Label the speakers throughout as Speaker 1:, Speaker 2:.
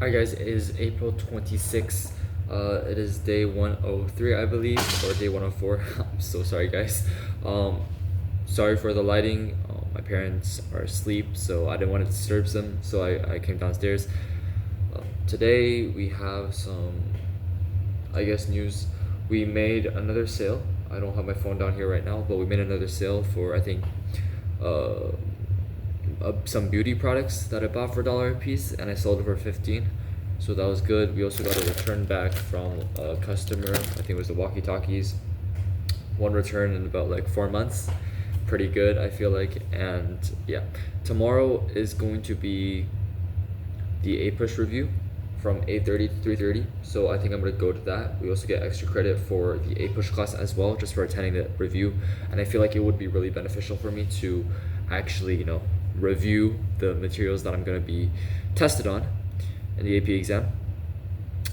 Speaker 1: Hi guys, it is April 26th. It is day 103, I believe, or day 104. I'm so sorry, guys. Um, Sorry for the lighting. My parents are asleep, so I didn't want to disturb them, so I came downstairs. Today we have some, I guess, news. We made another sale. I don't have my phone down here right now, but we made another sale for, I think, uh, some beauty products that I bought for $1 a piece, and I sold it for 15. So that was good. We also got a return back from a customer. I think it was the walkie-talkies. One return in about like 4 months. Pretty good, I feel like. And yeah, tomorrow is going to be the A push review from 8:30 to 3:30. So I think I'm gonna go to that. We also get extra credit for the A push class as well, just for attending the review. And I feel like it would be really beneficial for me to actually, review the materials that I'm gonna be tested on in the AP exam.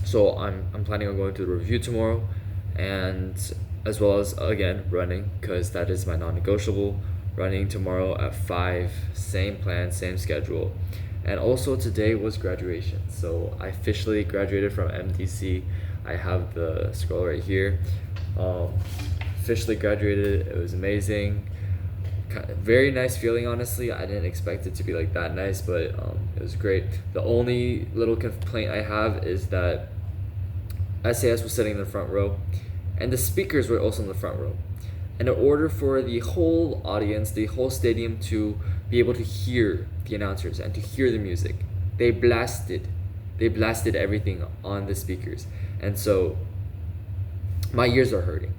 Speaker 1: So I'm planning on going to the review tomorrow, and as well as again running, because that is my non-negotiable. Running tomorrow at 5, same plan, same schedule. And also today was graduation, so I officially graduated from MDC. I have the scroll right here. Officially graduated. It was amazing. Very nice feeling, honestly. I didn't expect it to be like that nice, but it was great. The only little complaint I have is that SAS was sitting in the front row, and the speakers were also in the front row. And in order for the whole audience, the whole stadium to be able to hear the announcers and to hear the music, they blasted everything on the speakers. And so my ears are hurting.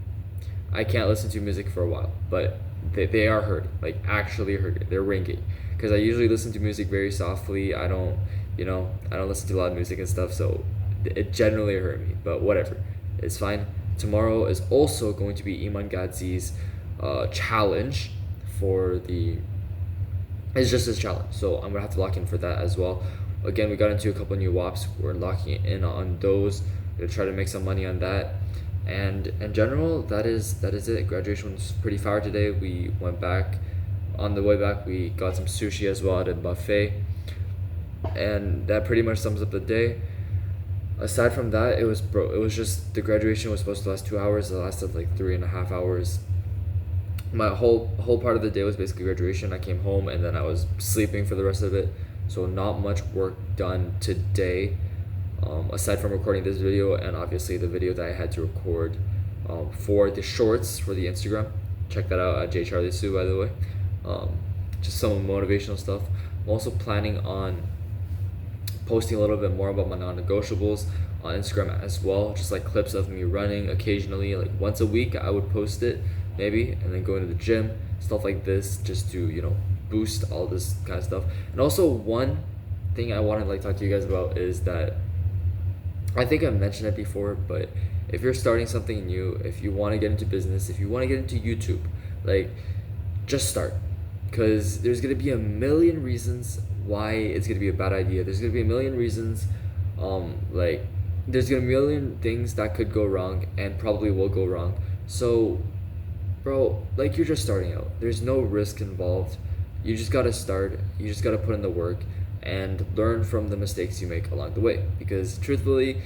Speaker 1: I can't listen to music for a while, but they are hurting, like actually hurting. They're ringing. Because I usually listen to music very softly. I don't listen to loud music and stuff, so it generally hurt me, but whatever. It's fine. Tomorrow is also going to be Iman Gadzi's challenge for the. It's just his challenge, so I'm gonna have to lock in for that as well. Again, we got into a couple new WAPs. We're locking in on those. We're gonna try to make some money on that. And in general, that is it. Graduation was pretty fire today. We went back. On the way back, we got some sushi as well at a buffet, and that pretty much sums up the day. Aside from that, it was just the graduation was supposed to last 2 hours. It lasted like 3.5 hours. My whole part of the day was basically graduation. I came home and then I was sleeping for the rest of it. So not much work done today, aside from recording this video and obviously the video that I had to record for the shorts for the Instagram. Check that out at JCharlieSue, by the way. Just some motivational stuff. I'm also planning on posting a little bit more about my non-negotiables on Instagram as well, just like clips of me running occasionally, like once a week I would post it maybe, and then going to the gym, stuff like this, just to boost all this kind of stuff. And also one thing I want to like talk to you guys about is that I think I mentioned it before, but if you're starting something new, if you want to get into business, if you want to get into YouTube, like just start, because there's gonna be a million reasons why it's gonna be a bad idea. There's gonna be a million reasons, like there's gonna be a million things that could go wrong and probably will go wrong. So, bro, like you're just starting out. There's no risk involved. You just gotta start. You just gotta put in the work and learn from the mistakes you make along the way. Because truthfully,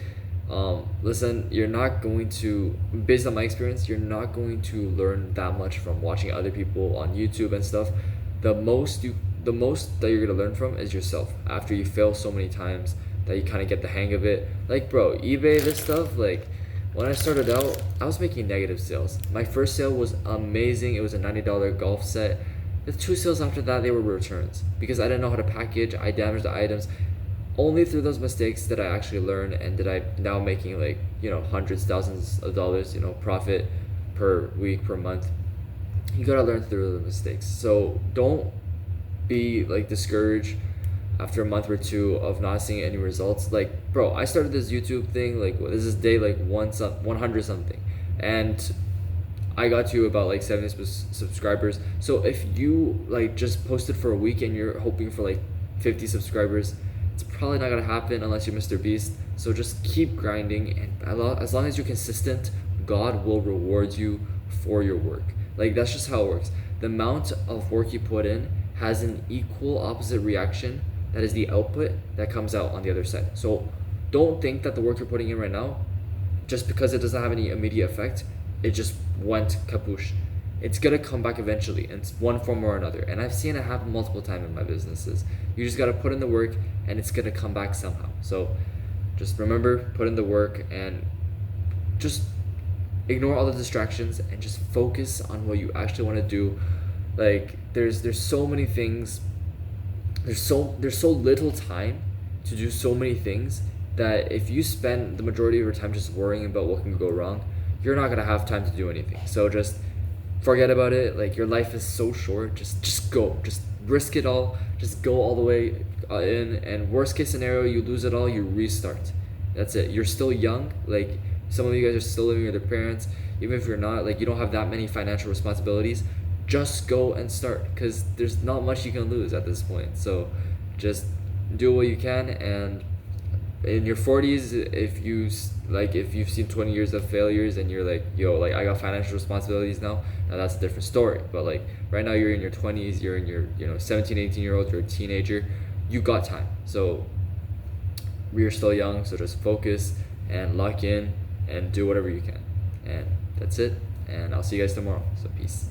Speaker 1: listen, you're not going to, based on my experience, you're not going to learn that much from watching other people on YouTube and stuff. The most that you're gonna learn from is yourself after you fail so many times that you kind of get the hang of it. Like, bro, eBay, this stuff, like when I started out, I was making negative sales. My first sale was amazing. It was a $90 golf set. The 2 sales after that, they were returns because I didn't know how to package. I damaged the items. Only through those mistakes did I actually learn, and did I now making like hundreds, thousands of dollars profit per week, per month. You gotta learn through the mistakes. So don't be like discouraged after a month or two of not seeing any results. Like, bro, I started this YouTube thing, like this is day like 100 something, and I got to about like 70 subscribers. So if you like just posted for a week and you're hoping for like 50 subscribers, it's probably not gonna happen unless you're Mr. Beast. So just keep grinding, and as long as you're consistent, God will reward you for your work. Like, that's just how it works. The amount of work you put in has an equal opposite reaction that is the output that comes out on the other side. So don't think that the work you're putting in right now, just because it doesn't have any immediate effect, it just went kapoosh. It's gonna come back eventually in one form or another. And I've seen it happen multiple times in my businesses. You just gotta put in the work and it's gonna come back somehow. So just remember, put in the work and just ignore all the distractions and just focus on what you actually want to do. Like there's so many things, there's so little time to do so many things, that if you spend the majority of your time just worrying about what can go wrong, you're not gonna have time to do anything. So just forget about it. Like, your life is so short. Just go. Just risk it all. Just go all the way in. And worst case scenario, you lose it all. You restart. That's it. You're still young. Like, some of you guys are still living with your parents. Even if you're not, like, you don't have that many financial responsibilities. Just go and start, because there's not much you can lose at this point. So just do what you can. And in your 40s, if you've seen 20 years of failures and you're like, yo, like, I got financial responsibilities now that's a different story. But like, right now you're in your 20s, you're in your 17, 18-year-old, you're a teenager, you got time. So we're still young, so just focus and lock in and do whatever you can. And that's it, and I'll see you guys tomorrow. So peace.